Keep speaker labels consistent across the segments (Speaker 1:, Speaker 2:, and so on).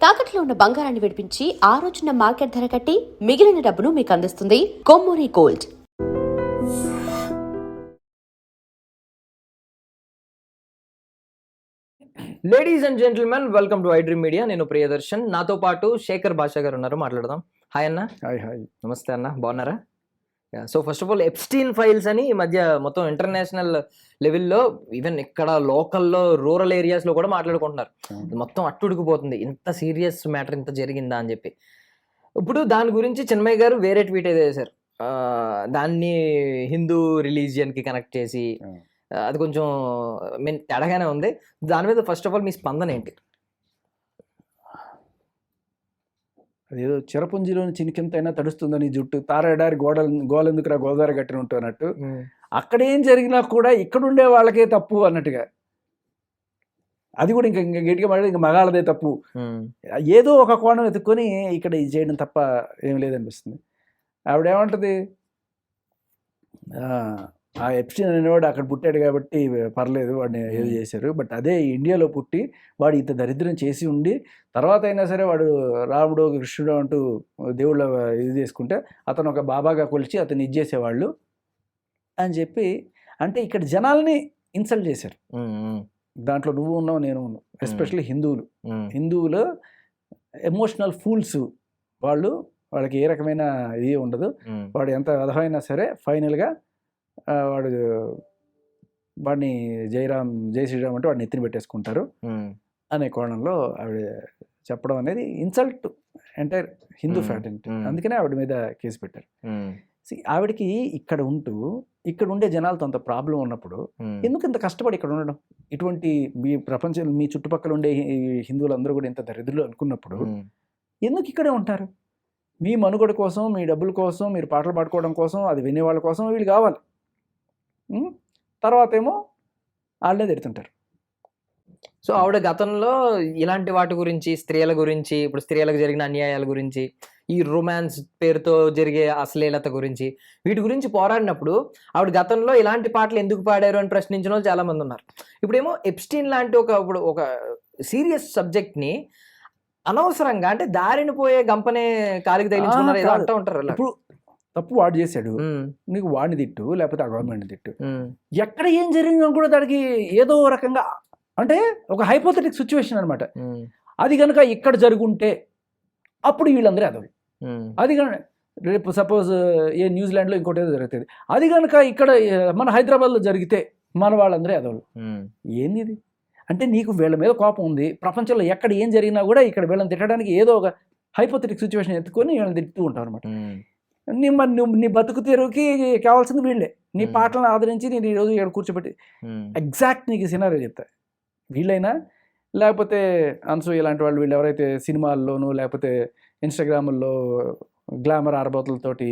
Speaker 1: తాకట్లో ఉన్న బంగారాన్ని విడిపించి ఆ రోజున మార్కెట్ ధర కట్టి మిగిలిన డబ్బును మీకు అందిస్తుంది Kommuri gold.
Speaker 2: Ladies and gentlemen, welcome to iDream media. నేను ప్రియదర్శన్, నాతో పాటు శేఖర్ భాషా గారు ఉన్నారు. మాట్లాడదాం. హాయ్ అన్న.
Speaker 3: హాయ్.
Speaker 2: నమస్తే అన్న, బాగున్నారా? So first of all, Epstein files అని ఈ మధ్య మొత్తం ఇంటర్నేషనల్ లెవెల్లో, ఈవెన్ ఇక్కడ లోకల్లో రూరల్ ఏరియాస్లో కూడా మాట్లాడుకుంటున్నారు. మొత్తం అట్టుడికిపోతుంది, ఇంత సీరియస్ మ్యాటర్ ఇంత జరిగిందా అని చెప్పి. ఇప్పుడు దాని గురించి చిన్మయ్య గారు వేరే ట్వీట్ అయితే చేశారు. దాన్ని హిందూ రిలీజియన్కి కనెక్ట్ చేసి అది కొంచెం తేడాగానే ఉంది. దాని మీద ఫస్ట్ ఆఫ్ ఆల్ మీ స్పందన ఏంటి?
Speaker 3: అదేదో చిరపుంజిలోని చినికింతైనా తడుస్తుందని జుట్టు తారేడారి గోలెందుకురా గోదావరి గట్టిన ఉంటూ అన్నట్టు, అక్కడ ఏం జరిగినా కూడా ఇక్కడుండే వాళ్ళకే తప్పు అన్నట్టుగా, అది కూడా ఇంకా గట్టిగా మాట్లాడి ఇంకా మగాళ్ళదే తప్పు, ఏదో ఒక కోణం ఎత్తుక్కొని ఇక్కడ ఇది చేయడం తప్ప ఏం లేదనిపిస్తుంది. ఆవిడేమంటుంది, ఆ ఎప్స్టీన్ అనేవాడు అక్కడ పుట్టాడు కాబట్టి పర్లేదు, వాడిని ఏదో చేశారు. బట్ అదే ఇండియాలో పుట్టి వాడు ఇంత దరిద్రం చేసి ఉండి తర్వాత అయినా సరే వాడు రాముడు కృష్ణుడు అంటూ దేవుళ్ళ ఇది చేసుకుంటే అతను ఒక బాబాగా కొలిచి అతను ఇది చేసేవాళ్ళు అని చెప్పి, అంటే ఇక్కడ జనాల్ని ఇన్సల్ట్ చేశారు. దాంట్లో నువ్వు ఉన్నావు, నేను ఉన్నావు. ఎస్పెషల్లీ హిందువులు ఎమోషనల్ ఫూల్స్ వాళ్ళు. వాళ్ళకి ఏ రకమైన ఇది ఉండదు. వాడు ఎంత విధమైనా సరే ఫైనల్గా వాడిని జై శ్రీరామ్ అంటే వాడిని ఎత్తిని పెట్టేసుకుంటారు అనే కోణంలో ఆవిడ చెప్పడం అనేది ఇన్సల్ట్ ఎంటైర్ హిందూ ఫ్యాటర్నిటీ. అందుకనే ఆవిడ మీద కేసు పెట్టారు. ఆవిడకి ఇక్కడ ఉండే జనాలతో అంత ప్రాబ్లం ఉన్నప్పుడు ఎందుకు ఇంత కష్టపడి ఇక్కడ ఉండడం? ఇటువంటి మీ ప్రపంచంలో మీ చుట్టుపక్కల ఉండే హిందువులందరూ కూడా ఇంత దరిద్రులు అనుకున్నప్పుడు ఎందుకు ఇక్కడే ఉంటారు? మీ మనుగడ కోసం, మీ డబ్బుల కోసం, మీరు పాటలు పాడుకోవడం కోసం, అది వినేవాళ్ళ కోసం వీళ్ళు కావాలి. తర్వాత ఏమో వాళ్ళే తిడుతుంటారు.
Speaker 2: సో ఆవిడ గతంలో ఇలాంటి వాటి గురించి, స్త్రీల గురించి, ఇప్పుడు స్త్రీలకు జరిగిన అన్యాయాల గురించి, ఈ రొమాన్స్ పేరుతో జరిగే అశ్లీలత గురించి, వీటి గురించి పోరాడినప్పుడు ఆవిడ గతంలో ఇలాంటి పాటలు ఎందుకు పాడారు అని ప్రశ్నించిన వాళ్ళు చాలా మంది ఉన్నారు. ఇప్పుడేమో ఎప్స్టీన్ లాంటి ఒక సీరియస్ సబ్జెక్ట్ని అనవసరంగా, అంటే దారిని పోయే గంపనే కాలికి తగిలించుకున్నారు ఏదో అంటూ ఉంటారు.
Speaker 3: ఇప్పుడు తప్పు వాడు చేశాడు, నీకు వాడిని తిట్టు, లేకపోతే ఆ గవర్నమెంట్ని తిట్టు. ఎక్కడ ఏం జరిగిందో కూడా దానికి ఏదో రకంగా, అంటే ఒక హైపోథెటిక్ సిచ్యువేషన్ అనమాట. అది కనుక ఇక్కడ జరుగుంటే అప్పుడు వీళ్ళందరూ అదవి. అది కనుక రేపు సపోజ్ న్యూజిలాండ్లో ఇంకోటి ఏదో జరుగుతుంది, అది కనుక ఇక్కడ మన హైదరాబాద్లో జరిగితే మన వాళ్ళందరూ అదవులు. ఏంది ఇది? అంటే నీకు వీళ్ళ మీద కోపం ఉంది, ప్రపంచంలో ఎక్కడ ఏం జరిగినా కూడా ఇక్కడ వీళ్ళని తిట్టడానికి ఏదో ఒక హైపోథెటిక్ సిచ్యువేషన్ ఎత్తుకొని వీళ్ళని తిట్టుతూ ఉంటారు అనమాట. నీ బతుకు తెరువుకి కావాల్సింది వీళ్ళే. నీ పాటలను ఆదరించి నేను ఈరోజు ఇక్కడ కూర్చోబెట్టి ఎగ్జాక్ట్ నీకు సినారియో చెప్తా. వీళ్ళైనా లేకపోతే అన్సూ ఇలాంటి వాళ్ళు, వీళ్ళు ఎవరైతే సినిమాల్లోనూ లేకపోతే ఇన్స్టాగ్రాముల్లో గ్లామర్ ఆరబోతులతోటి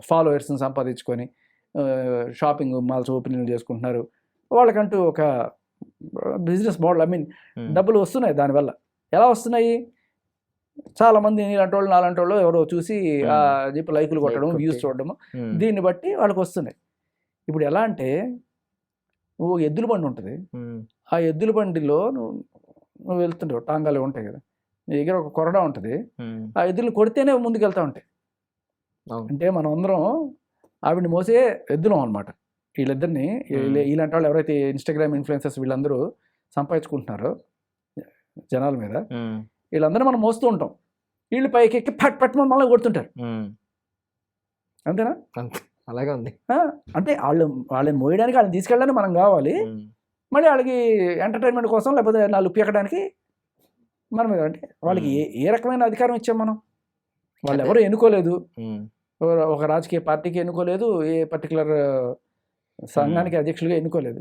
Speaker 3: ఫాలోవర్స్ని సంపాదించుకొని షాపింగ్ మాల్స్ ఓపెనింగ్ చేసుకుంటున్నారు, వాళ్ళకంటూ ఒక బిజినెస్ మోడల్, డబ్బులు వస్తున్నాయి దానివల్ల. ఎలా వస్తున్నాయి? చాలామంది ఇలాంటి వాళ్ళు, నాలాంటి వాళ్ళు ఎవరో చూసి చెప్పి లైకులు కొట్టడం, వ్యూస్ చూడడము, దీన్ని బట్టి వాళ్ళకి వస్తున్నాయి. ఇప్పుడు ఎలా అంటే, నువ్వు ఎద్దుల బండి ఉంటుంది, ఆ ఎద్దుల బండిలో నువ్వు వెళ్తుంటావు, టాంగాలు ఉంటాయి కదా, నీ దగ్గర ఒక కొరడా ఉంటుంది, ఆ ఎద్దులు కొడితేనే ముందుకు వెళ్తా ఉంటాయి. అంటే మనం అందరం ఆవిడ్ని మోసే ఎద్దులం అనమాట. వీళ్ళిద్దరిని, ఇలాంటి వాళ్ళు ఎవరైతే ఇన్స్టాగ్రామ్ ఇన్ఫ్లుయెన్సర్స్ వీళ్ళందరూ సంపాదించుకుంటున్నారో జనాల మీద, వీళ్ళందరూ మనం మోస్తూ ఉంటాం. వీళ్ళు పైకి ఎక్కి పట్ మమ్మల్ని కొడుతుంటారు. అంతేనా?
Speaker 2: అలాగే ఉంది.
Speaker 3: అంటే వాళ్ళని మోయడానికి, వాళ్ళని తీసుకెళ్ళడానికి మనం కావాలి, మళ్ళీ వాళ్ళకి ఎంటర్టైన్మెంట్ కోసం లేకపోతే నాలుగు పీకడానికి మన మీద. అంటే వాళ్ళకి ఏ రకమైన అధికారం ఇచ్చాం మనం? వాళ్ళు ఎవరు ఎన్నుకోలేదు, ఒక రాజకీయ పార్టీకి ఎన్నుకోలేదు, ఏ పర్టికులర్ సంఘానికి అధ్యక్షులుగా ఎన్నుకోలేదు.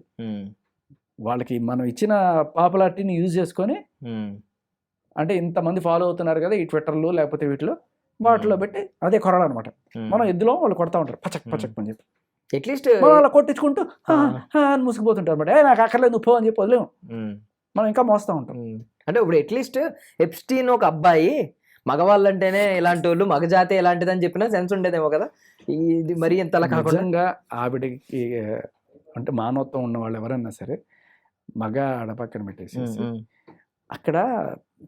Speaker 3: వాళ్ళకి మనం ఇచ్చిన పాపులారిటీని యూజ్ చేసుకొని, అంటే ఇంతమంది ఫాలో అవుతున్నారు కదా ఈ ట్విట్టర్లు లేకపోతే వాటిలో పెట్టి అదే కొరడా అనమాట. మనం ఎద్దులో వాళ్ళు కొడతా ఉంటారు పచక్ అని చెప్పి,
Speaker 2: అట్లీస్ట్
Speaker 3: అలా కొట్టించుకుంటూ అని ముసుకుపోతుంటారు అనమాట. నాకు అక్కర్లేదు నువ్వు పో అని చెప్పి వదిలేము, మనం ఇంకా మోస్తూ ఉంటాం.
Speaker 2: అంటే ఇప్పుడు అట్లీస్ట్ ఎప్స్టీన్ ఒక అబ్బాయి, మగవాళ్ళు అంటేనే ఇలాంటి వాళ్ళు, మగజాతే ఇలాంటిదని చెప్పినా సెన్స్ ఉండేదేమో కదా. ఇది మరి ఇంతలా కాకుండా
Speaker 3: ఆవిడకి అంటే మానవత్వం ఉన్న వాళ్ళు ఎవరన్నా సరే మగ ఆడపక్కన పెట్టేసి అక్కడ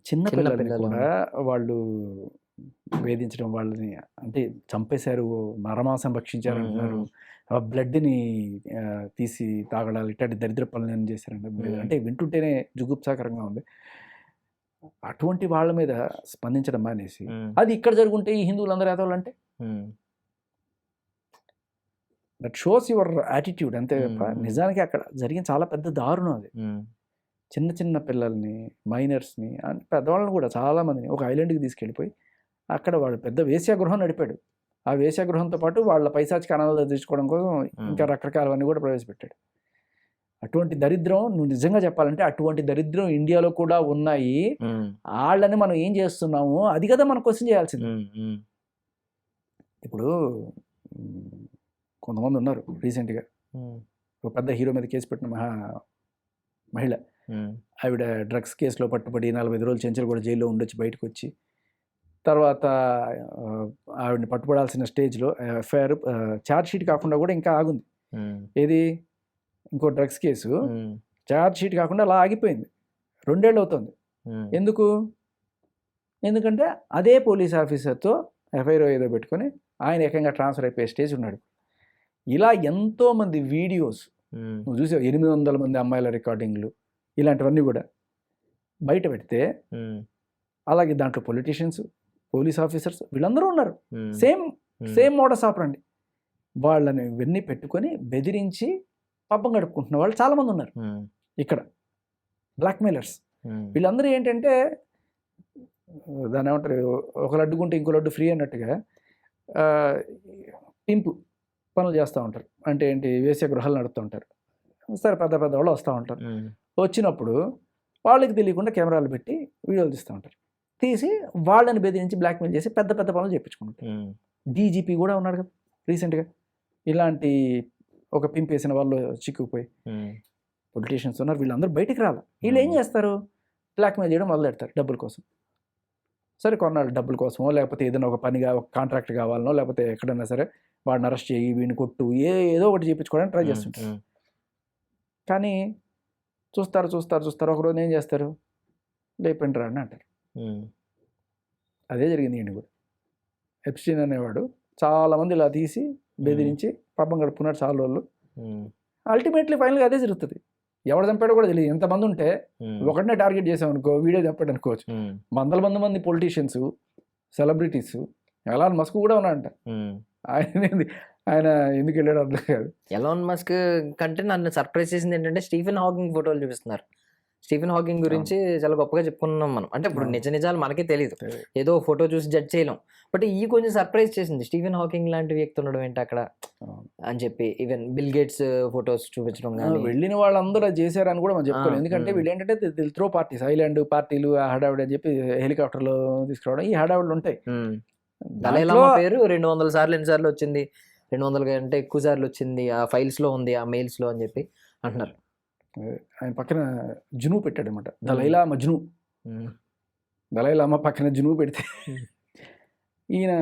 Speaker 3: చిన్న పిల్లల్ని
Speaker 2: పిల్లలు.
Speaker 3: కూడా వాళ్ళు వేధించడం, వాళ్ళని అంటే చంపేశారు, నరమాంసం భక్షించారు అంటున్నారు, ఆ బ్లడ్ని తీసి తాగడాలు, ఇట్లాంటి దరిద్ర పనులను చేశారంట. అంటే వింటుంటేనే జుగుప్సాకరంగా ఉంది. అటువంటి వాళ్ళ మీద స్పందించడం మానేసి అది ఇక్కడ జరుగుంటే ఈ హిందువులందరూ ఏదోళ్ళంటే దట్ షోస్ యువర్ యాటిట్యూడ్ అంతే తప్ప నిజానికి అక్కడ జరిగిన చాలా పెద్ద దారుణం అది. చిన్న చిన్న పిల్లల్ని, మైనర్స్ని, పెద్దవాళ్ళని కూడా చాలామందిని ఒక ఐలాండ్కి తీసుకెళ్ళిపోయి అక్కడ వాడు పెద్ద వేశ్యాగృహం నడిపాడు. ఆ వేశ్యాగృహంతో పాటు వాళ్ళ పైశాచిక ఆనందాలు తీర్చుకోవడం కోసం ఇంకా రకరకాలవన్నీ కూడా ప్రవేశపెట్టాడు. అటువంటి దరిద్రం, నువ్వు నిజంగా చెప్పాలంటే అటువంటి దరిద్రం ఇండియాలో కూడా ఉన్నాయి. వాళ్ళని మనం ఏం చేస్తున్నాము అది కదా మనం క్వశ్చన్ చేయాల్సింది. ఇప్పుడు కొంతమంది ఉన్నారు రీసెంట్గా ఒక పెద్ద హీరో మీద కేసు పెట్టిన మహిళ, ఆవిడ డ్రగ్స్ కేసులో పట్టుబడి 45 రోజులు చెంచలు కూడా జైల్లో ఉండొచ్చి బయటకు వచ్చి తర్వాత ఆవిడని పట్టుబడాల్సిన స్టేజ్లో ఎఫ్ఐఆర్ ఛార్జ్ షీట్ కాకుండా కూడా ఇంకా ఆగుంది. ఏది ఇంకో డ్రగ్స్ కేసు ఛార్జ్ షీట్ కాకుండా అలా ఆగిపోయింది. 2 ఏళ్ళు అవుతుంది. ఎందుకంటే అదే పోలీస్ ఆఫీసర్తో ఎఫ్ఐఆర్ ఏదో పెట్టుకొని ఆయన ఏకంగా ట్రాన్స్ఫర్ అయిపోయే స్టేజ్ ఉన్నాడు. ఇలా ఎంతోమంది వీడియోస్ నువ్వు చూసావు, 800 మంది అమ్మాయిల రికార్డింగ్లు, ఇలాంటివన్నీ కూడా బయట పెడితే అలాగే దాంట్లో పొలిటీషియన్స్, పోలీస్ ఆఫీసర్స్ వీళ్ళందరూ ఉన్నారు. Same modus ఆపరండి. వాళ్ళని ఇవన్నీ పెట్టుకొని బెదిరించి పబ్బం గడుపుకుంటున్న వాళ్ళు చాలామంది ఉన్నారు ఇక్కడ, బ్లాక్మెయిలర్స్. వీళ్ళందరూ ఏంటంటే దాన్ని ఏమంటారు, ఒక లడ్డుకుంటే ఇంకో లడ్డు ఫ్రీ అన్నట్టుగా పింపు పనులు చేస్తూ ఉంటారు. అంటే ఏంటి, వేసే గృహాలు నడుపుతూ ఉంటారు. సరే పెద్ద పెద్ద వాళ్ళు వస్తూ ఉంటారు. వచ్చినప్పుడు వాళ్ళకి తెలియకుండా కెమెరాలు పెట్టి వీడియోలు తీస్తూ ఉంటారు. తీసి వాళ్ళని బెదిరించి బ్లాక్మెయిల్ చేసి పెద్ద పెద్ద పనులు చేయించుకుంటారు. డీజీపీ కూడా ఉన్నాడు కదా రీసెంట్గా, ఇలాంటి ఒక పింపేసిన వాళ్ళు చిక్కుపోయి. పొలిటీషియన్స్ ఉన్నారు, వీళ్ళందరూ బయటికి రాలి. వీళ్ళు ఏం చేస్తారు, బ్లాక్మెయిల్ చేయడం మొదలెడతారు డబ్బుల కోసం. సరే కొన్నాళ్ళు డబ్బుల కోసమో, లేకపోతే ఏదైనా ఒక పనిగా ఒక కాంట్రాక్ట్ కావాలనో, లేకపోతే ఎక్కడైనా సరే వాడిని అరెస్ట్ చేయి, వీడిని కొట్టు, ఏదో ఒకటి చేయించుకోవడానికి ట్రై చేస్తుంటారు. కానీ చూస్తారు ఒకరోజు ఏం చేస్తారు, లేపండి రా అని అంటారు. అదే జరిగింది ఈయన కూడా. ఎప్స్టీన్ అనేవాడు చాలామంది ఇలా తీసి బెదిరించి పాపం గడుపుకున్నాడు చాలా రోజులు. అల్టిమేట్లీ ఫైనల్గా అదే జరుగుతుంది. ఎవడు చంపాడో కూడా తెలియదు. ఎంతమంది ఉంటే ఒకటినే టార్గెట్ చేసాం అనుకో, వీడియో చంపాడు అనుకోవచ్చు. వందల మంది పొలిటీషియన్స్, సెలబ్రిటీస్, ఎలాన్ మస్క్ కూడా ఉన్నాడంట. ఆయన ఎందుకు వెళ్ళాడు అర్థం కాదు.
Speaker 2: ఎలాన్ మస్క్ కంటే నన్ను సర్ప్రైజ్ చేసింది ఏంటంటే స్టీఫెన్ హాకింగ్ ఫోటోలు చూపిస్తున్నారు. స్టీఫెన్ హాకింగ్ గురించి చాలా గొప్పగా చెప్పుకున్నాం మనం. అంటే ఇప్పుడు నిజాలు మనకే తెలియదు, ఏదో ఫోటో చూసి జడ్జ్ చేయలేం. బట్ ఈ కొంచెం సర్ప్రైజ్ చేసింది, స్టీఫెన్ హాకింగ్ లాంటి వ్యక్తి ఉండడం ఏంటి అక్కడ అని చెప్పి. ఈవెన్ బిల్ గేట్స్ ఫొటోస్ చూపించడం కానీ,
Speaker 3: వెళ్ళిన వాళ్ళందరూ చేశారని కూడా మనం చెప్పుకోవాలి. ఎందుకంటే వీళ్ళు ఏంటంటే త్రో పార్టీస్, ఐలాండ్ పార్టీలు, హడావిడి అని చెప్పి హెలికాప్టర్లో తీసుకురావడం, ఈ హడావిడులు ఉంటాయి.
Speaker 2: దలైలామా పేరు 200 సార్లు ఎన్నిసార్లు వచ్చింది, 200 కంటే ఎక్కువ సార్లు వచ్చింది, ఆ ఫైల్స్లో ఉంది, ఆ మెయిల్స్లో అని చెప్పి అంటున్నారు.
Speaker 3: ఆయన పక్కన జును పెట్టాడు అనమాట, దలైలామా జును. దలైలామా పక్కన జును పెడితే ఈయన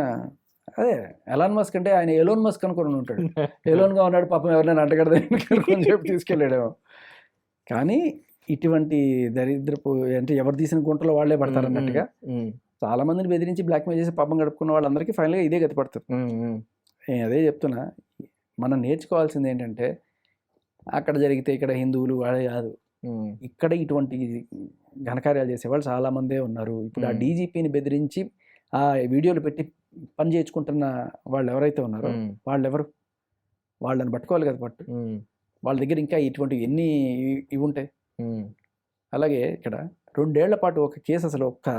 Speaker 3: అదే ఎలాన్ మస్క్ అంటే ఆయన ఎలోన్ మస్క్ అనుకుని ఉంటాడు. ఎలోన్గా ఉన్నాడు పాపం, ఎవరైనా అంటగడదని చెప్పి తీసుకెళ్ళాడేమో. కానీ ఇటువంటి దరిద్రపు అంటే ఎవరు తీసిన గుంటలో వాళ్ళే పడతారు అన్నట్టుగా చాలా మందిని బెదిరించి బ్లాక్మెయిల్ చేసి పాపం గడుపుకున్న వాళ్ళందరికీ ఫైనల్గా ఇదే గతి పడుతుంది. నేను అదే చెప్తున్నా, మనం నేర్చుకోవాల్సింది ఏంటంటే అక్కడ జరిగితే ఇక్కడ హిందువులు వాళ్ళే కాదు, ఇక్కడ ఇటువంటి ఘనకార్యాలు చేసేవాళ్ళు చాలామందే ఉన్నారు. ఇప్పుడు ఆ డీజీపీని బెదిరించి ఆ వీడియోలు పెట్టి పని చేయించుకుంటున్న వాళ్ళు ఎవరైతే ఉన్నారో వాళ్ళు ఎవరు, వాళ్ళని పట్టుకోవాలి కదా పట్టు. వాళ్ళ దగ్గర ఇంకా ఇటువంటి ఎన్ని ఇవి ఉంటాయి. అలాగే ఇక్కడ 2 ఏళ్ల పాటు ఒక కేసు అసలు ఒక్క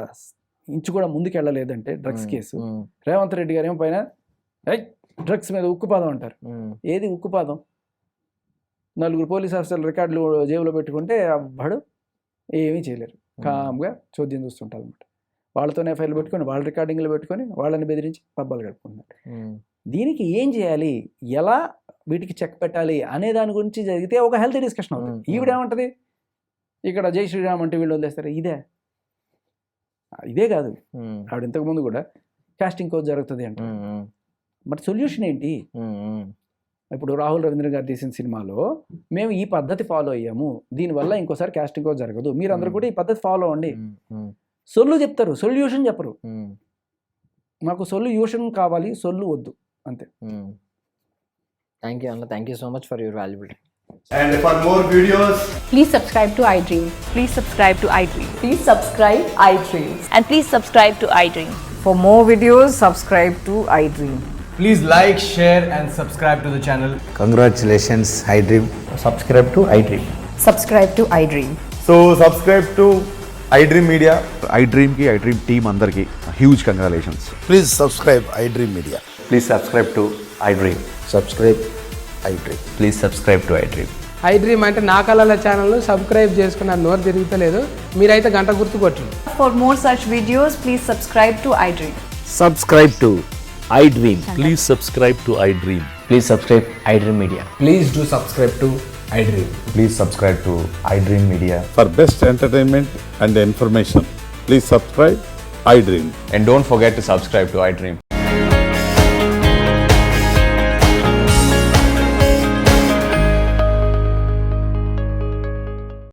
Speaker 3: ఇంచు కూడా ముందుకు వెళ్ళలేదంటే డ్రగ్స్ కేసు. రేవంత్ రెడ్డి గారు ఏమో పైన డ్రగ్స్ మీద ఉక్కుపాదం అంటారు. ఏది ఉక్కుపాదం? 4 పోలీస్ ఆఫీసర్లు రికార్డులు జేబులో పెట్టుకుంటే అవ్వడు ఏమీ చేయలేరు, కామ్గా చోద్యం చూస్తుంటారు అనమాట. వాళ్ళతోనే ఎఫ్ఐఆర్లు పెట్టుకొని, వాళ్ళ రికార్డింగ్లు పెట్టుకొని వాళ్ళని బెదిరించి పబ్బాలు గడుపుకుంటారు. దీనికి ఏం చేయాలి, ఎలా వీటికి చెక్ పెట్టాలి అనే దాని గురించి జరిగితే ఒక హెల్తీ డిస్కషన్ అవుతుంది. ఈవిడేమంటది, ఇక్కడ జై శ్రీరామ్ అంటే వీళ్ళు వదిలేస్తారు, ఇదే కాదు. ఆవిడ ఇంతకుముందు కూడా కాస్టింగ్ కోచ్ జరుగుతుంది అంటే, మరి సొల్యూషన్ ఏంటి? ఇప్పుడు రాహుల్ రవీంద్ర గారు తీసిన సినిమాలో మేము ఈ పద్ధతి ఫాలో అయ్యాము, దీనివల్ల ఇంకోసారి కాస్టింగ్ జరగదు, మీరందరూ కూడా ఈ పద్ధతి ఫాలో అవ్వండి. సొల్లు చెప్తారు, సొల్యూషన్ చెప్పరు. మాకు సొల్యూషన్ కావాలి, సొల్లు వద్దు, అంతే.
Speaker 2: థ్యాంక్ యూ అన్న, thank you so much for your valuable.
Speaker 4: And for more videos,
Speaker 5: Please subscribe to iDream.
Speaker 6: Please subscribe to iDream.
Speaker 5: Please subscribe iDream.
Speaker 6: And please subscribe to iDream.
Speaker 7: For more videos, subscribe to iDream.
Speaker 4: please like, share and subscribe to the channel.
Speaker 8: Congratulations, iDream.
Speaker 4: Subscribe to iDream.
Speaker 7: Subscribe to iDream.
Speaker 4: So subscribe to iDream Media.
Speaker 9: iDream ki iDream team andarki huge congratulations.
Speaker 8: Please subscribe iDream Media.
Speaker 4: Please subscribe to iDream.
Speaker 8: Subscribe iDream.
Speaker 4: Please subscribe to iDream.
Speaker 10: iDream అంటే నా కళల channel subscribe చేసుకున్న నోరు తిరుగుతలేదు, మీరైతే గంట గుర్తు కొట్టండి.
Speaker 7: For more such videos, please subscribe to iDream.
Speaker 8: Subscribe to iDream.
Speaker 9: Please subscribe to iDream.
Speaker 4: Please subscribe iDream Media. Please do subscribe to iDream. Please subscribe to iDream Media.
Speaker 9: For best entertainment and information, please subscribe iDream.
Speaker 4: And don't forget to subscribe to iDream.